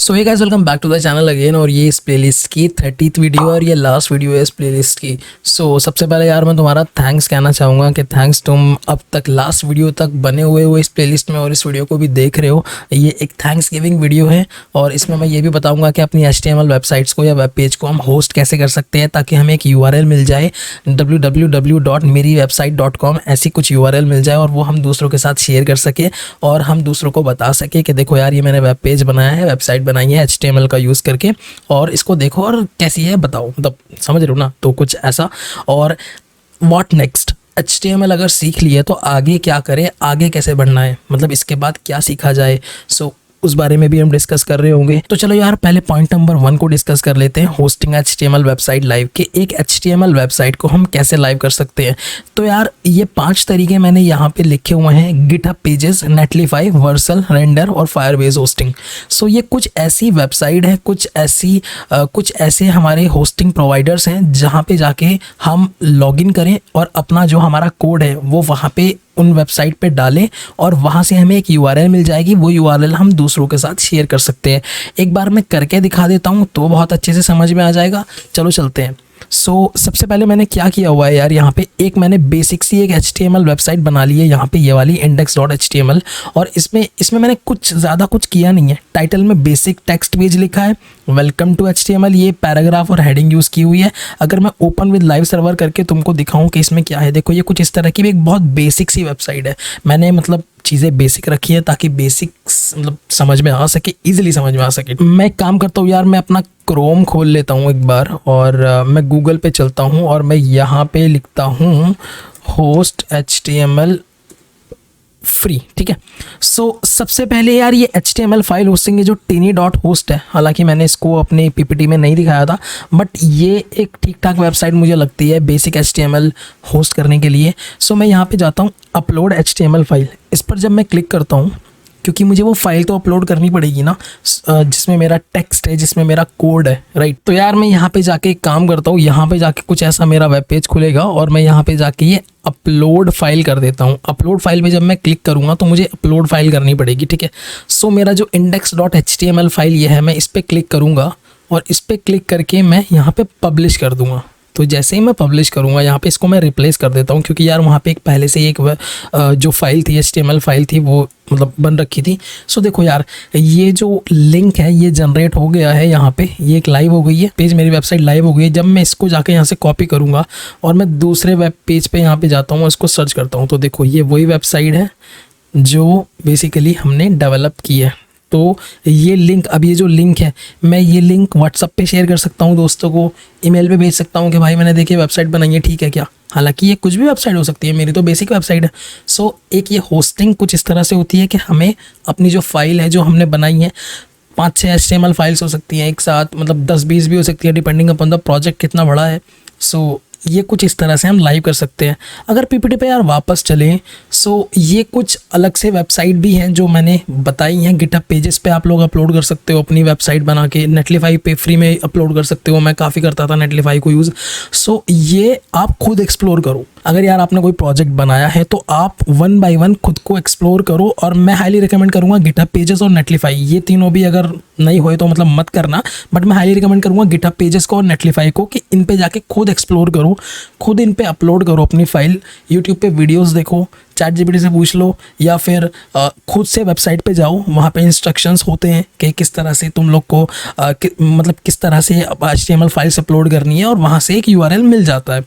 So hey guys, welcome back to the channel again. और ये इस प्लेलिस्ट की 30th वीडियो और ये लास्ट वीडियो है इस प्लेलिस्ट की। सो सबसे पहले यार मैं तुम्हारा थैंक्स कहना चाहूँगा कि थैंक्स तुम अब तक लास्ट वीडियो तक बने हुए हो इस प्लेलिस्ट में और इस वीडियो को भी देख रहे हो। ये एक थैंक्स गिविंग वीडियो है और इसमें मैं ये भी बताऊँगा कि अपनी HTML वेबसाइट्स को या वेब पेज को हम होस्ट कैसे कर सकते हैं ताकि हमें एक URL मिल जाए www.meriwebsite.com। ऐसी कुछ URL मिल जाए और वो हम दूसरों के साथ शेयर कर सके और हम दूसरों को बता सके कि देखो यार ये मैंने वेब पेज बनाया है, वेबसाइट बनाई है HTML का यूज़ करके और इसको देखो और कैसी है बताओ, मतलब समझ रहे हो ना। तो कुछ ऐसा। और व्हाट नेक्स्ट, HTML अगर सीख लिए तो आगे क्या करें, आगे कैसे बढ़ना है, मतलब इसके बाद क्या सीखा जाए। सो उस बारे में भी हम डिस्कस कर रहे होंगे। तो चलो यार पहले पॉइंट नंबर 1 को डिस्कस कर लेते हैं, होस्टिंग HTML वेबसाइट लाइव। कि एक HTML वेबसाइट को हम कैसे लाइव कर सकते हैं। तो यार ये 5 तरीके मैंने यहाँ पे लिखे हुए हैं, गिटहब पेजेस, नेटलिफाई, वर्सल, रेंडर और फायरबेस होस्टिंग। सो ये कुछ ऐसी वेबसाइट है, कुछ ऐसे हमारे होस्टिंग प्रोवाइडर्स हैं जहाँ पे जाके हम लॉगिन करें और अपना जो हमारा कोड है वो वहाँ पे उन वेबसाइट पे डालें और वहाँ से हमें एक URL मिल जाएगी। वो URL हम दूसरों के साथ शेयर कर सकते हैं। एक बार मैं करके दिखा देता हूँ तो बहुत अच्छे से समझ में आ जाएगा। चलो चलते हैं। सबसे पहले मैंने क्या किया हुआ है यार, यहाँ पे एक मैंने बेसिक सी एक HTML वेबसाइट बना ली है, यहाँ पे ये वाली index.html। और इसमें मैंने ज़्यादा कुछ किया नहीं है। टाइटल में बेसिक टेक्स्ट पेज लिखा है, वेलकम टू HTML, ये पैराग्राफ और हेडिंग यूज़ की हुई है। अगर मैं ओपन विद लाइव सर्वर करके तुमको दिखाऊं कि इसमें क्या है, देखो ये कुछ इस तरह की भी एक बहुत बेसिक सी वेबसाइट है। मैंने मतलब चीज़ें बेसिक रखी है ताकि बेसिक्स मतलब समझ में आ सके, इजीली समझ में आ सके। मैं एक काम करता हूँ यार, मैं अपना क्रोम खोल लेता हूँ एक बार और मैं गूगल पे चलता हूँ और मैं यहाँ पे लिखता हूँ होस्ट HTML फ्री, ठीक है। सबसे पहले यार ये HTML फाइल होस्टिंग है जो tiny.host है। हालांकि मैंने इसको अपने PPT में नहीं दिखाया था, बट ये एक ठीक ठाक वेबसाइट मुझे लगती है बेसिक HTML होस्ट करने के लिए। मैं यहाँ पे जाता हूँ अपलोड HTML फाइल। इस पर जब मैं क्लिक करता हूँ, क्योंकि मुझे वो फाइल तो अपलोड करनी पड़ेगी ना जिसमें मेरा टेक्स्ट है, जिसमें मेरा कोड है, राइट। तो यार मैं यहाँ पे जाके एक काम करता हूँ, यहाँ पे जाके कुछ ऐसा मेरा वेब पेज खुलेगा और मैं यहाँ पे जाके ये अपलोड फाइल कर देता हूँ। अपलोड फाइल पे जब मैं क्लिक करूँगा तो मुझे अपलोड फाइल करनी पड़ेगी, ठीक है। मेरा जो index.html फाइल ये है, मैं इस पर क्लिक करूँगा और इस पर क्लिक करके मैं यहाँ पे पब्लिश कर दूँगा। तो जैसे ही मैं पब्लिश करूँगा यहाँ पे इसको मैं रिप्लेस कर देता हूँ, क्योंकि यार वहाँ पे एक पहले से एक जो फाइल थी HTML फाइल थी वो मतलब बन रखी थी। देखो यार ये जो लिंक है ये जनरेट हो गया है, यहाँ पे ये एक लाइव हो गई है, पेज मेरी वेबसाइट लाइव हो गई है। जब मैं इसको जाके यहाँ से कॉपी करूँगा और मैं दूसरे वेब पेज पे यहाँ पे जाता हूँ, इसको सर्च करता हूँ, तो देखो ये वही वेबसाइट है जो बेसिकली हमने डेवलप की है। तो ये लिंक, अब ये जो लिंक है, मैं ये लिंक व्हाट्सअप पे शेयर कर सकता हूँ दोस्तों को, ईमेल पे भेज सकता हूँ कि भाई मैंने देखिए वेबसाइट बनाई है, ठीक है क्या। हालांकि ये कुछ भी वेबसाइट हो सकती है, मेरी तो बेसिक वेबसाइट है। एक ये होस्टिंग कुछ इस तरह से होती है कि हमें अपनी जो फाइल है जो हमने बनाई है, 5-6 HTML फाइल्स हो सकती हैं एक साथ, मतलब 10-20 भी हो सकती है डिपेंडिंग अपॉन द प्रोजेक्ट कितना बड़ा है। ये कुछ इस तरह से हम लाइव कर सकते हैं। अगर PPT पे यार वापस चलें, ये कुछ अलग से वेबसाइट भी हैं जो मैंने बताई हैं। गिटहब पेजेस पे आप लोग अपलोड कर सकते हो अपनी वेबसाइट बना के, नेटलिफाई पे फ्री में अपलोड कर सकते हो, मैं काफ़ी करता था नेटलिफाई को यूज़। ये आप खुद एक्सप्लोर करो। अगर यार आपने कोई प्रोजेक्ट बनाया है तो आप 1 बाय 1 खुद को एक्सप्लोर करो। और मैं हाईली रिकमेंड करूँगा गिटहब पेजेस और नेटलिफाई, ये तीनों भी अगर नहीं होए तो मतलब मत करना, बट मैं हाईली रिकमेंड करूँगा गिटहब पेजेस को और नेटलिफाई को कि इन पे जाके खुद एक्सप्लोर करो, खुद इन पे अपलोड करो अपनी फाइल। यूट्यूब पे वीडियोस देखो, ChatGPT से पूछ लो या फिर खुद से वेबसाइट पे जाओ, वहाँ पे इंस्ट्रक्शंस होते हैं कि किस तरह से तुम लोग को मतलब किस तरह से HTML फाइल्स अपलोड करनी है और वहाँ से एक URL मिल जाता है।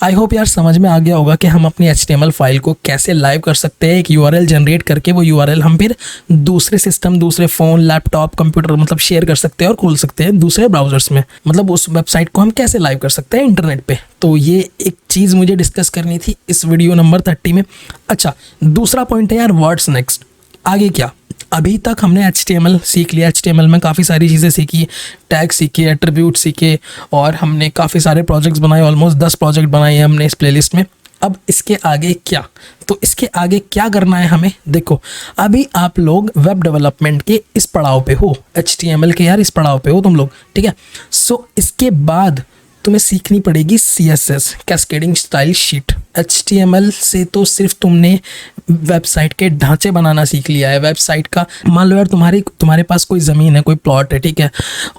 आई होप यार समझ में आ गया होगा कि हम अपनी HTML फाइल को कैसे लाइव कर सकते हैं। एक URL जनरेट करके वो URL हम फिर दूसरे सिस्टम, दूसरे फ़ोन, लैपटॉप, कंप्यूटर मतलब शेयर कर सकते हैं और खोल सकते हैं दूसरे ब्राउजर्स में। मतलब उस वेबसाइट को हम कैसे लाइव कर सकते हैं इंटरनेट पे। तो ये एक चीज़ मुझे डिस्कस करनी थी इस वीडियो नंबर 30 में। अच्छा, दूसरा पॉइंट है यार व्हाट्स नेक्स्ट, आगे क्या। अभी तक हमने HTML सीख लिया, HTML में काफ़ी सारी चीज़ें सीखी, टैग सीखे, एट्रीब्यूट सीखे और हमने काफ़ी सारे प्रोजेक्ट्स बनाए, ऑलमोस्ट 10 प्रोजेक्ट बनाए हैं हमने इस प्लेलिस्ट में। अब इसके आगे क्या, तो इसके आगे क्या करना है हमें। देखो अभी आप लोग वेब डेवलपमेंट के इस पड़ाव पे हो, HTML के यार इस पड़ाव पे हो तुम लोग, ठीक है। इसके बाद तुम्हें सीखनी पड़ेगी CSS, cascading style sheet. HTML से तो सिर्फ तुमने वेबसाइट के ढांचे बनाना सीख लिया है। वेबसाइट का मान लो यार तुम्हारे पास कोई ज़मीन है, कोई प्लॉट है, ठीक है,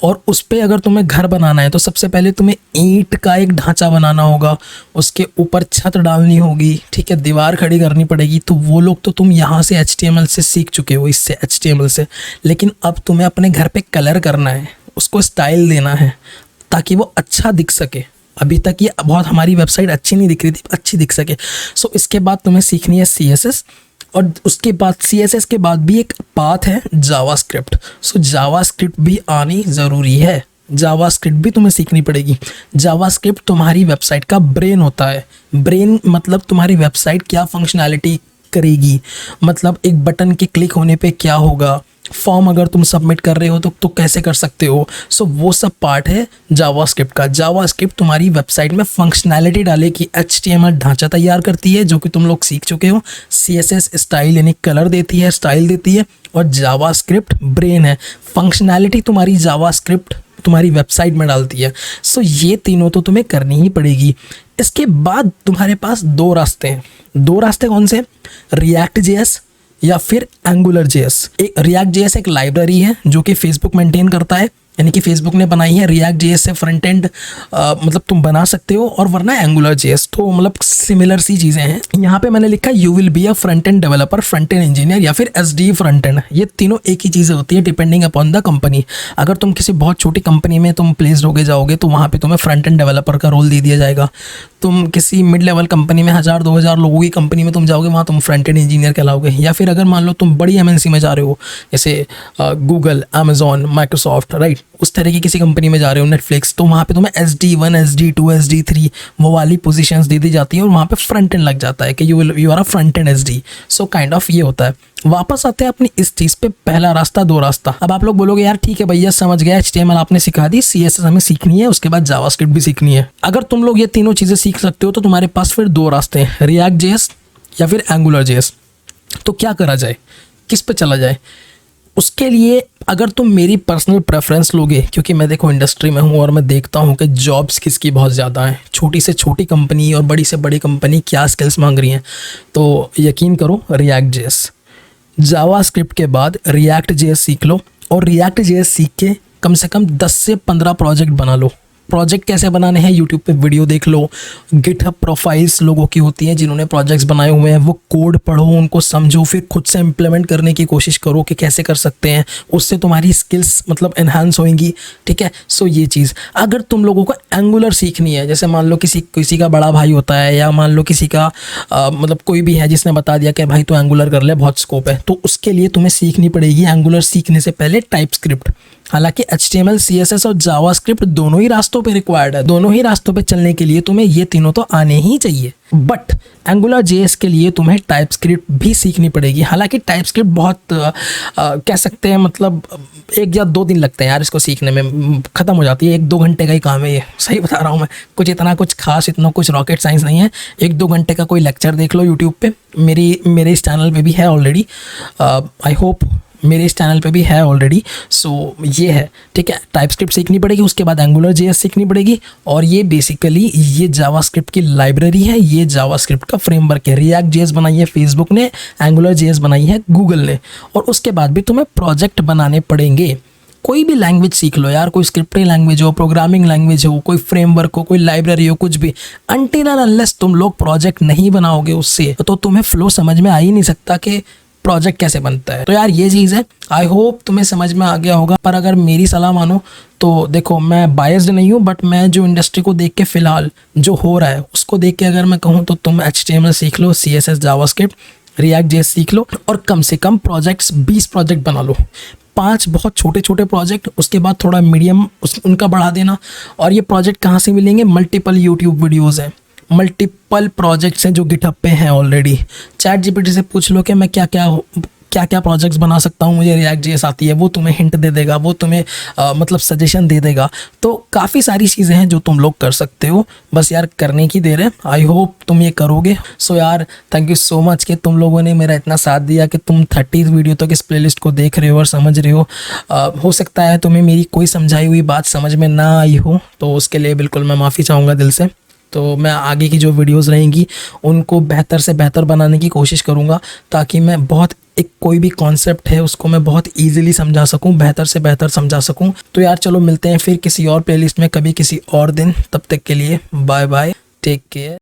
और उस पर अगर तुम्हें घर बनाना है तो सबसे पहले तुम्हें ईंट का एक ढांचा बनाना होगा, उसके ऊपर छत डालनी होगी, ठीक है, दीवार खड़ी करनी पड़ेगी। तो वो लोग तो तुम यहाँ से HTML से सीख चुके हो, इससे HTML से। लेकिन अब तुम्हें अपने घर पे कलर करना है, उसको स्टाइल देना है ताकि वो अच्छा दिख सके। अभी तक ये बहुत हमारी वेबसाइट अच्छी नहीं दिख रही थी, अच्छी दिख सके। सो इसके बाद तुम्हें सीखनी है CSS, और उसके बाद CSS के बाद भी एक पाथ है जावास्क्रिप्ट। सो जावास्क्रिप्ट भी आनी ज़रूरी है, जावास्क्रिप्ट भी तुम्हें सीखनी पड़ेगी। जावास्क्रिप्ट तुम्हारी वेबसाइट का ब्रेन होता है। ब्रेन मतलब तुम्हारी वेबसाइट क्या फंक्शनैलिटी करेगी, मतलब एक बटन के क्लिक होने पे क्या होगा, फॉर्म अगर तुम सबमिट कर रहे हो तो कैसे कर सकते हो। सो वो सब पार्ट है जावास्क्रिप्ट का। जावास्क्रिप्ट तुम्हारी वेबसाइट में फंक्शनैलिटी डालेगी, HTML ढांचा तैयार करती है जो कि तुम लोग सीख चुके हो, CSS स्टाइल यानी कलर देती है, स्टाइल देती है, और जावास्क्रिप्ट ब्रेन है, फंक्शनैलिटी तुम्हारी जावास्क्रिप्ट तुम्हारी वेबसाइट में डालती है। सो ये तीनों तो तुम्हें करनी ही पड़ेगी। इसके बाद तुम्हारे पास दो रास्ते हैं। दो रास्ते कौन से? React.js या फिर Angular.js। एक React.js एक लाइब्रेरी है जो कि फेसबुक मेंटेन करता है, यानी कि फेसबुक ने बनाई है। React.js से फ्रंट एंड मतलब तुम बना सकते हो, और वरना Angular.js, तो मतलब सिमिलर सी चीज़ें हैं। यहाँ पे मैंने लिखा you will be a front end developer, front end engineer या फिर SD फ्रंट एंड। ये तीनों एक ही चीज़ें होती है डिपेंडिंग अपॉन द कंपनी। अगर तुम किसी बहुत छोटी कंपनी में तुम प्लेस्ड होके जाओगे तो वहाँ पे तुम्हें फ्रंट एंड डेवलपर का रोल दे दिया जाएगा। तुम किसी मिड लेवल कंपनी में 1000-2000 लोगों की कंपनी में तुम जाओगे, वहाँ तुम फ्रंट एंड इंजीनियर कहलाओगे। या फिर अगर मान लो तुम बड़ी MNC में जा रहे हो, जैसे गूगल, अमेजॉन, माइक्रोसॉफ्ट, राइट, उस तरह की किसी कंपनी में जा रहे हो, नेटफ्लिक्स, तो वहाँ पे तुम्हें SD1, SD2, SD3 वो वाली पोजीशंस दे दी जाती हैं, और वहाँ पे फ्रंट एंड लग जाता है कि you are a front end SD। So kind of ये होता है। वापस आते हैं अपनी इस चीज़ पे, पहला रास्ता, दो रास्ता। अब आप लोग बोलोगे यार ठीक है भैया समझ गया, HTML आपने सिखा दी, CSS हमें सीखनी है, उसके बाद जावास्क्रिप्ट भी सीखनी है। अगर तुम लोग ये तीनों चीज़ें सीख सकते हो तो तुम्हारे पास फिर दो रास्ते हैं, React.js या फिर Angular.js। तो क्या करा जाए, किस पे चला जाए? उसके लिए अगर तुम मेरी पर्सनल प्रेफरेंस लोगे, क्योंकि मैं देखो इंडस्ट्री में हूँ और मैं देखता हूँ कि जॉब्स किसकी बहुत ज़्यादा हैं, छोटी से छोटी कंपनी और बड़ी से बड़ी कंपनी क्या स्किल्स मांग रही हैं, तो यकीन करो React.js। जावास्क्रिप्ट के बाद React.js सीख लो, और React.js सीख के कम से कम 10 से 15 प्रोजेक्ट बना लो। प्रोजेक्ट कैसे बनाने हैं, यूट्यूब पे वीडियो देख लो। गिटहब प्रोफाइल्स लोगों की होती हैं जिन्होंने प्रोजेक्ट्स बनाए हुए हैं, वो कोड पढ़ो, उनको समझो, फिर खुद से इम्प्लीमेंट करने की कोशिश करो कि कैसे कर सकते हैं। उससे तुम्हारी स्किल्स मतलब एनहांस होंगी, ठीक है। सो ये चीज़, अगर तुम लोगों को एंगुलर सीखनी है, जैसे मान लो किसी का बड़ा भाई होता है, या मान लो किसी का मतलब कोई भी है जिसने बता दिया कि भाई तो एंगुलर कर ले, बहुत स्कोप है, तो उसके लिए तुम्हें सीखनी पड़ेगी एंगुलर सीखने से पहले टाइपस्क्रिप्ट। हालांकि HTML, CSS और जावास्क्रिप्ट दोनों ही रास्तों पे रिक्वायर्ड है, दोनों ही रास्तों पे चलने के लिए तुम्हें ये तीनों तो आने ही चाहिए। बट Angular.js के लिए तुम्हें टाइपस्क्रिप्ट भी सीखनी पड़ेगी। हालांकि टाइपस्क्रिप्ट बहुत कह सकते हैं मतलब 1 या 2 दिन लगते हैं यार इसको सीखने में, ख़त्म हो जाती है, 1-2 घंटे का ही काम है ये, सही बता रहा हूँ मैं। कुछ खास इतना कुछ रॉकेट साइंस नहीं है। 1-2 घंटे का कोई लेक्चर देख लो यूट्यूब पे, मेरे इस चैनल पे भी है ऑलरेडी, आई होप मेरे इस चैनल पे भी है ऑलरेडी। सो ये है, ठीक है। टाइपस्क्रिप्ट सीखनी पड़ेगी, उसके बाद Angular.js सीखनी पड़ेगी, और ये बेसिकली ये जावास्क्रिप्ट की लाइब्रेरी है, ये जावास्क्रिप्ट का फ्रेमवर्क है। React.js बनाई है फेसबुक ने, Angular.js बनाई है गूगल ने, और उसके बाद भी तुम्हें प्रोजेक्ट बनाने पड़ेंगे। कोई भी लैंग्वेज सीख लो यार, कोई स्क्रिप्टिंग लैंग्वेज हो, प्रोग्रामिंग लैंग्वेज हो, कोई फ्रेमवर्क हो, कोई लाइब्रेरी हो, कुछ भी, अनटिल एंड अनलेस तुम लोग प्रोजेक्ट नहीं बनाओगे उससे, तो तुम्हें फ्लो समझ में आ ही नहीं सकता कि प्रोजेक्ट कैसे बनता है। तो यार ये चीज़ है, आई होप तुम्हें समझ में आ गया होगा। पर अगर मेरी सलाह मानो तो देखो, मैं बायस्ड नहीं हूँ, बट मैं जो इंडस्ट्री को देख के फ़िलहाल जो हो रहा है उसको देख के अगर मैं कहूँ तो तुम HTML सीख लो, CSS, जावास्क्रिप्ट, React.js सीख लो, और कम से कम 20 प्रोजेक्ट बना लो। 5 बहुत छोटे छोटे प्रोजेक्ट, उसके बाद थोड़ा मीडियम उनका बढ़ा देना। और ये प्रोजेक्ट कहाँ से मिलेंगे? मल्टीपल यूट्यूब वीडियोज़ हैं, मल्टीपल प्रोजेक्ट्स हैं जो गिटहब पे हैं ऑलरेडी। ChatGPT से पूछ लो कि मैं क्या क्या क्या प्रोजेक्ट्स बना सकता हूँ, मुझे रिएक्ट जेएस आती है, वो तुम्हें हिंट दे देगा, वो तुम्हें मतलब सजेशन दे देगा। तो काफ़ी सारी चीज़ें हैं जो तुम लोग कर सकते हो, बस यार करने की देर है। आई होप तुम ये करोगे। सो यार थैंक यू सो मच कि तुम लोगों ने मेरा इतना साथ दिया कि तुम 30 वीडियो तक इस प्लेलिस्ट को देख रहे हो और समझ रहे हो। हो सकता है तुम्हें मेरी कोई समझाई हुई बात समझ में ना आई हो, तो उसके लिए बिल्कुल मैं माफ़ी चाहूँगा दिल से। तो मैं आगे की जो वीडियोस रहेंगी उनको बेहतर से बेहतर बनाने की कोशिश करूँगा, ताकि मैं बहुत एक कोई भी कॉन्सेप्ट है उसको मैं बहुत इजीली समझा सकूं, बेहतर से बेहतर समझा सकूं। तो यार चलो मिलते हैं फिर किसी और प्लेलिस्ट में कभी किसी और दिन। तब तक के लिए बाय बाय, टेक केयर।